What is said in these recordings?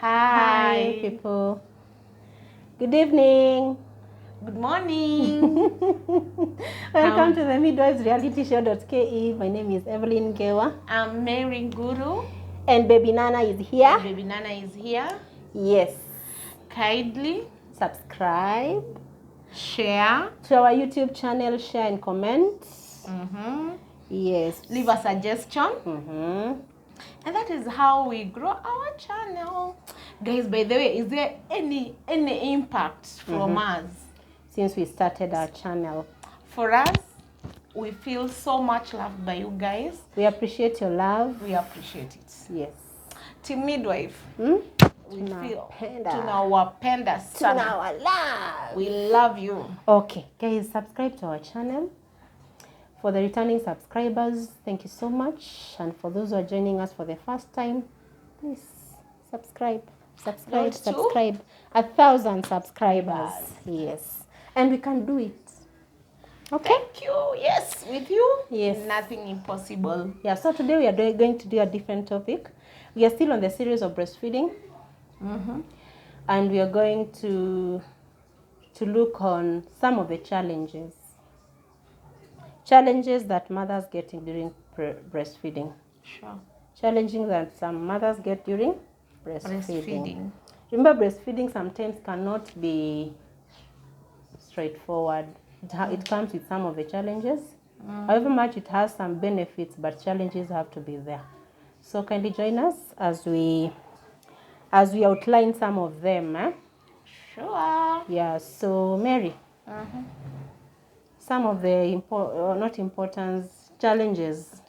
Hi, people. Good evening. Good morning. Welcome to the midwives reality show.ke. My name is Evelyn Gewa. I'm Mary Guru. And Baby Nana is here. And Baby Nana is here. Yes. Kindly subscribe, share to our YouTube channel, share and comment. Yes. Leave a suggestion. And that is how we grow our channel. Guys, by the way, is there any impact from us since we started our channel? For us, we feel so much loved by you guys. We appreciate your love. We appreciate it. Yes. Team Midwife. We feel tunawapenda sana. Tunawalove. We love you. Okay, guys, subscribe to our channel. For the returning subscribers, thank you so much. And for those who are joining us for the first time, please subscribe. Subscribe. 1,000 subscribers. Yes. And we can do it. Okay? Thank you. Yes, with you, yes, nothing impossible. Yeah, so today we are going to do a different topic. We are still on the series of breastfeeding. And we are going to look on some of the challenges that mothers get during breastfeeding. Sure. Challenges that some mothers get during breastfeeding. Remember, breastfeeding sometimes cannot be straightforward. It comes with some of the challenges. However much it has some benefits, but challenges have to be there. So kindly join us as we outline some of them. Sure. Yeah, so Mary. Some of the challenges.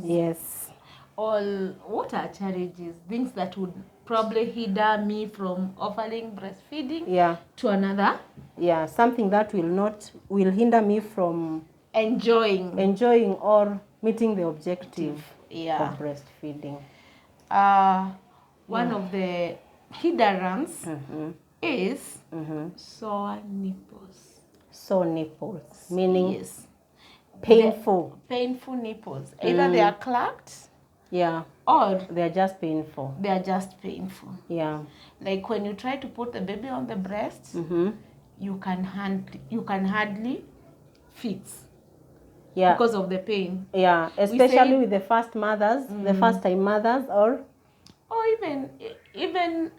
Yes. What are challenges? Things that would probably hinder me from offering breastfeeding to another. Yeah, something that will hinder me from enjoying or meeting the objective of breastfeeding. One of the hindrance is sore nipples. Sore nipples, meaning painful nipples. Either they are clogged, or they are just painful. Yeah. Like when you try to put the baby on the breast, you can hardly fit. Yeah. Because of the pain. Yeah, especially with the first mothers, the first time mothers, or even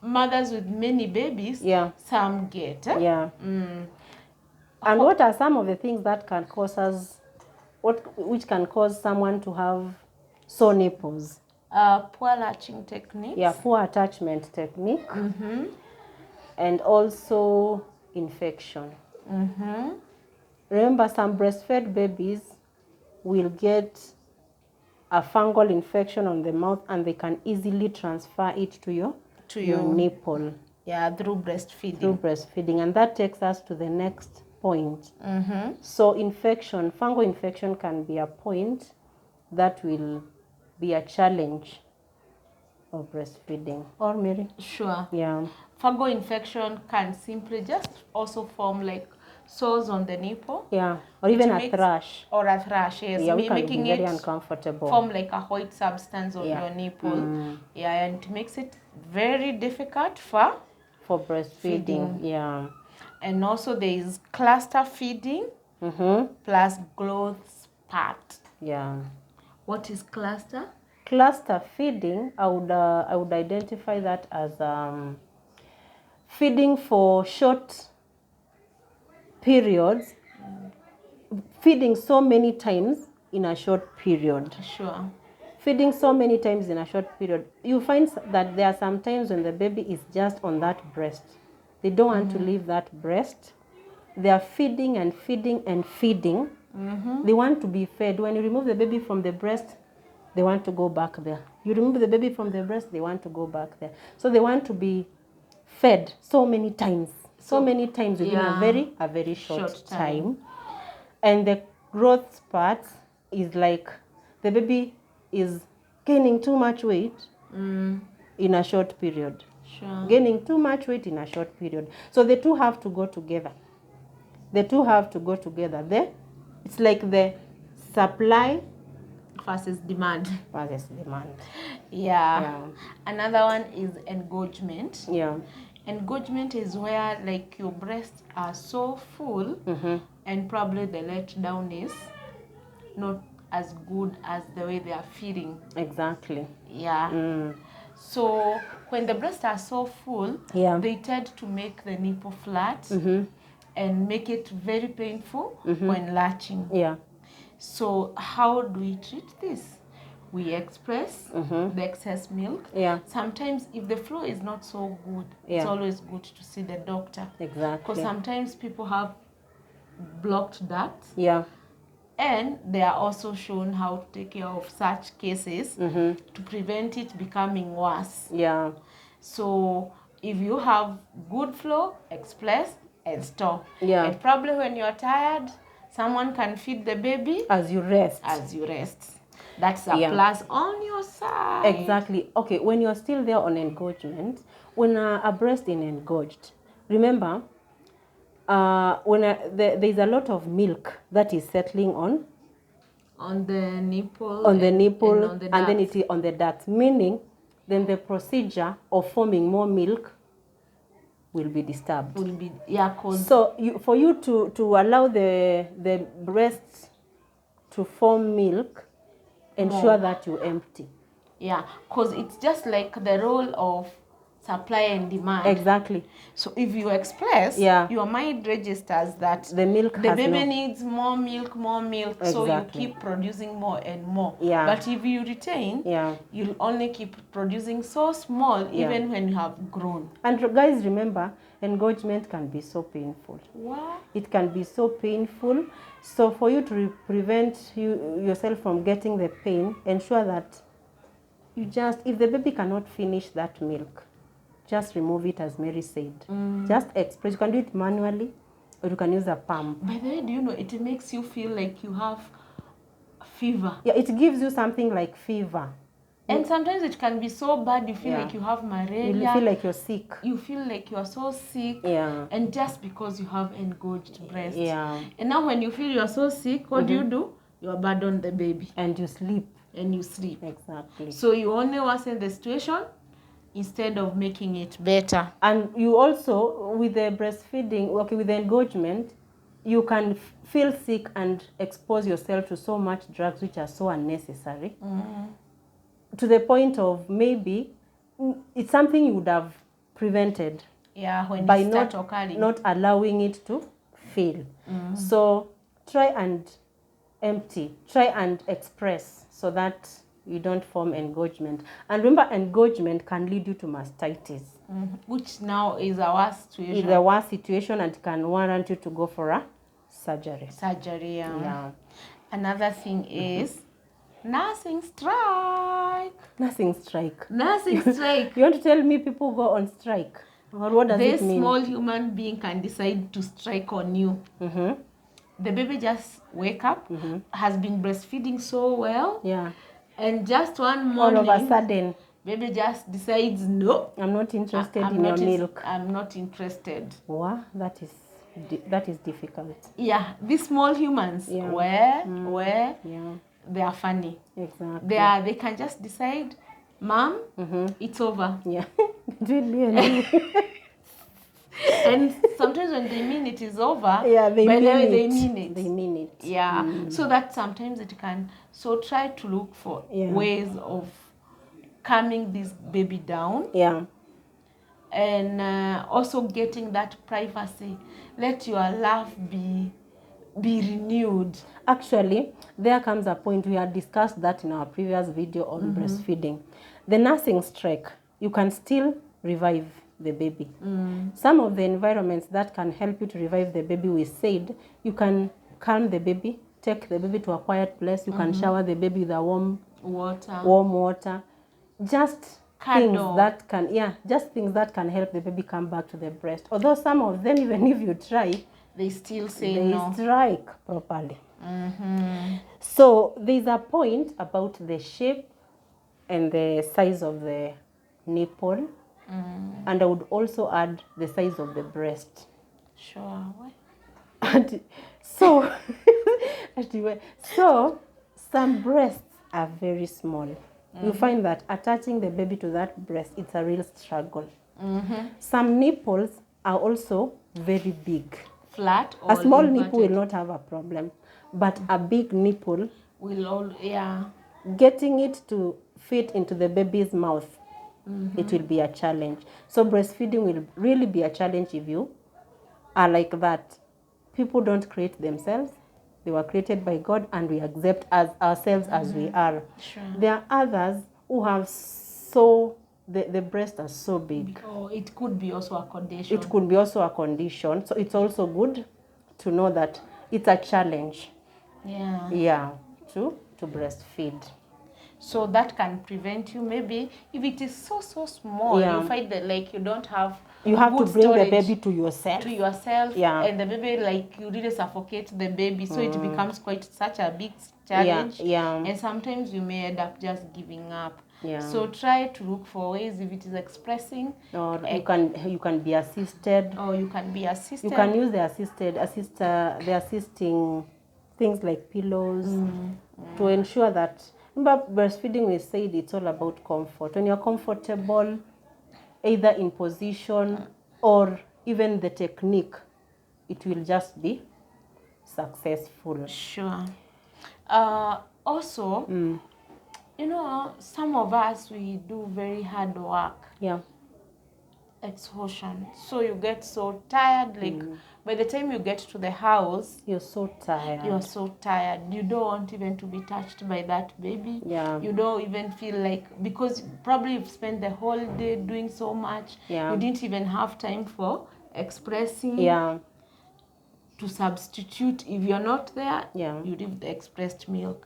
mothers with many babies. Yeah. Some get. Yeah. And what are some of the things that can cause which can cause someone to have sore nipples? Poor latching techniques. Yeah, poor attachment technique. And also infection. Remember, some breastfed babies will get a fungal infection on the mouth, and they can easily transfer it to your nipple. Yeah, through breastfeeding. And that takes us to the next point. So fungal infection can be a point that will be a challenge of breastfeeding. Or Mary? Sure. Yeah. Fungal infection can simply just also form like sores on the nipple. Yeah. Or even a thrush. Yes. Yeah, making it very uncomfortable. Form like a white substance on your nipple. Yeah, and it makes it very difficult for breastfeeding. Yeah. And also there is cluster feeding plus growth spurt. Yeah. What is cluster? Cluster feeding, I would identify that as feeding for short periods, feeding so many times in a short period. Sure. Feeding so many times in a short period. You find that there are some times when the baby is just on that breast. They don't want to leave that breast. They are feeding and feeding and feeding. They want to be fed. When you remove the baby from the breast, they want to go back there. You remove the baby from the breast, they want to go back there. So they want to be fed so many times. So many times within a very short time. And the growth spurt is like the baby is gaining too much weight in a short period. Sure. Gaining too much weight in a short period. So the two have to go together. It's like the supply versus demand. Versus demand. Yeah. Another one is engorgement. Yeah. Engorgement is where like your breasts are so full and probably the letdown is not as good as the way they are feeding. Exactly. Yeah. So when the breasts are so full, they tend to make the nipple flat and make it very painful when latching. Yeah. So how do we treat this? We express the excess milk. Yeah. Sometimes if the flow is not so good, it's always good to see the doctor. Exactly. Because sometimes people have blocked ducts. Yeah. And they are also shown how to take care of such cases to prevent it becoming worse. Yeah. So if you have good flow, express and stop. Yeah. And probably when you're tired, someone can feed the baby as you rest. That's a plus on your side. Exactly. Okay, when you're still there on engorgement, when a breast is engorged, remember, when there's a lot of milk that is settling on the nipple, and then it is on the duct, meaning then the procedure of forming more milk will be disturbed. So for you to allow the breasts to form milk, ensure that you empty. Yeah, because it's just like the role of supply and demand. Exactly. So if you express, your mind registers that the baby needs more milk. Exactly. So you keep producing more and more. Yeah. But if you retain, you'll only keep producing so small even when you have grown. And guys, remember, engorgement can be so painful. What? It can be so painful. So for you to prevent yourself from getting the pain, ensure that you just, if the baby cannot finish that milk, just remove it, as Mary said. Just express. You can do it manually, or you can use a pump. By the way, do you know, it makes you feel like you have fever. Yeah, it gives you something like fever. And sometimes it can be so bad, you feel like you have malaria. You feel like you're sick. You feel like you're so sick. Yeah. And just because you have engorged breast. Yeah. And now when you feel you're so sick, what do? You abandon the baby. And you sleep. Exactly. So you only worsen the situation instead of making it better. And you also, with the breastfeeding, with the engorgement, you can feel sick and expose yourself to so much drugs which are so unnecessary. To the point of maybe it's something you would have prevented. Yeah, when by it start occurring. Not allowing it to fail. So try and empty, try and express so that you don't form engorgement. And remember, engorgement can lead you to mastitis. Which now is a worse situation. It's a worse situation and can warrant you to go for a surgery. Yeah. Another thing is nursing strike. Nursing strike. You want to tell me people go on strike? Or what does it mean? This small human being can decide to strike on you. The baby just wake up, has been breastfeeding so well. Yeah. And just one morning, all of a sudden, baby just decides, no. I'm not interested in your milk. I'm not interested. Wow, that is difficult. Yeah, these small humans, where they are funny. Exactly. They can just decide, Mom, it's over. Yeah. And sometimes when they mean it is over, they mean it. Yeah. So that sometimes it can. So try to look for ways of calming this baby down. Yeah. And also getting that privacy. Let your love be renewed. Actually, there comes a point, we had discussed that in our previous video on breastfeeding. The nursing strike, you can still revive the baby. Some of the environments that can help you to revive the baby, we said you can calm the baby, take the baby to a quiet place, you can shower the baby with a warm water. Just things that can help the baby come back to the breast. Although some of them, even if you try, they still say no. They strike properly. So there's a point about the shape and the size of the nipple. And I would also add the size of the breast. Sure. And so some breasts are very small, you find that attaching the baby to that breast, it's a real struggle. Some nipples are also very big. Flat or a small inverted. Nipple will not have a problem, but a big nipple will all, getting it to fit into the baby's mouth, it will be a challenge. So breastfeeding will really be a challenge if you are like that. People don't create themselves. They were created by God, and we accept as ourselves as we are. Sure. There are others who have the breasts are so big. Oh, it could be also a condition. It could be also a condition. So it's also good to know that it's a challenge. Yeah. To breastfeed. So that can prevent you, maybe if it is so small, you find that like you don't have to bring the baby to yourself, and the baby, like, you really suffocate the baby, so it becomes quite such a big challenge, and sometimes you may end up just giving up. So try to look for ways if it is expressing, or you can be assisted, you can use the assisting things like pillows to ensure that. Remember, breastfeeding, we said it's all about comfort. When you're comfortable, either in position or even the technique, it will just be successful. Sure. Also, you know, some of us, we do very hard work. Exhaustion. So you get so tired, like by the time you get to the house, you're so tired. You don't want even to be touched by that baby. You don't even feel like, because probably you've spent the whole day doing so much, you didn't even have time for expressing. To substitute, if you're not there, you leave the expressed milk.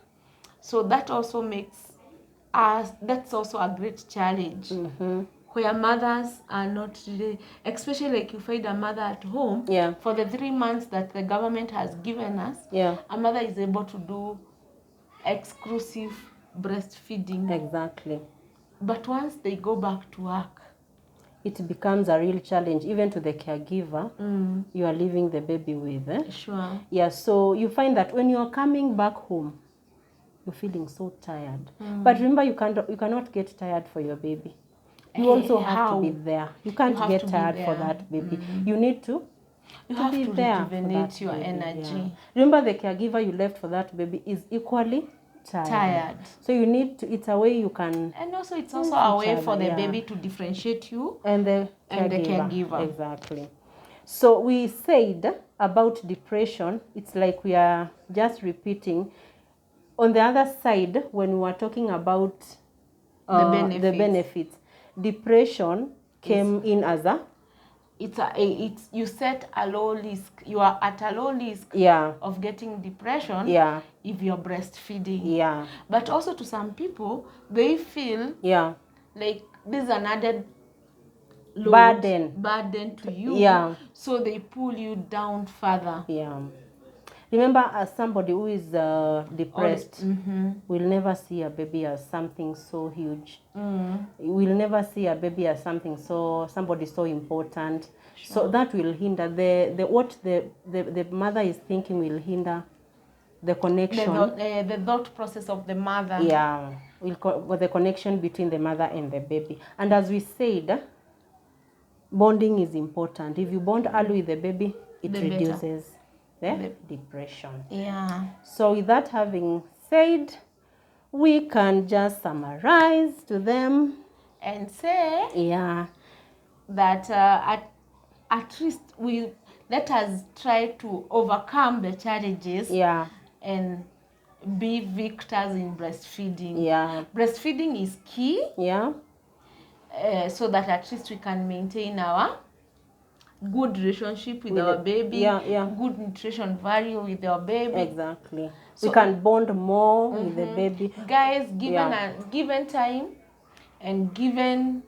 So that also that's also a great challenge. Where mothers are not really, especially like you find a mother at home, for the 3 months that the government has given us, a mother is able to do exclusive breastfeeding. Exactly. But once they go back to work, it becomes a real challenge, even to the caregiver you are leaving the baby with. Sure. So you find that when you're coming back home, you're feeling so tired. But remember, you cannot get tired for your baby. You also have to be there. You can't get tired for that baby. You need to be there. Rejuvenate your energy. Remember, the caregiver you left for that baby is equally tired. So you need to, it's a way you can... And also it's also a way for the baby to differentiate you and the caregiver. Exactly. So we said about depression, it's like we are just repeating. On the other side, when we were talking about the benefits, depression came in as you set a low risk. You are at a low risk of getting depression if you're breastfeeding. But also to some people, they feel like this is an added burden to you. So they pull you down further. Remember, as somebody who is depressed, will never see a baby as something so huge. We'll never see a baby as somebody so important. So that will hinder what the mother is thinking, will hinder the connection. The thought process of the mother. The connection between the mother and the baby. And as we said, bonding is important. If you bond early with the baby, it reduces the depression. So with that having said, we can just summarize to them and say that at least let us try to overcome the challenges and be victors in breastfeeding. Breastfeeding is key. So that at least we can maintain our good relationship with our baby, good nutrition value with our baby. Exactly. So we can bond more with the baby. Guys, given time and given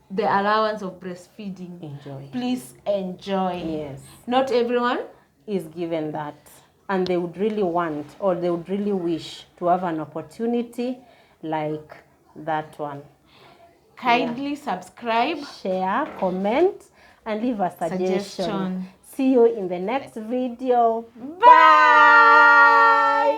the allowance of breastfeeding, please enjoy. Not everyone is given that, and they would really want, or they would really wish to have an opportunity like that one. Kindly subscribe, share, comment, and leave a suggestion. See you in the next video. Bye!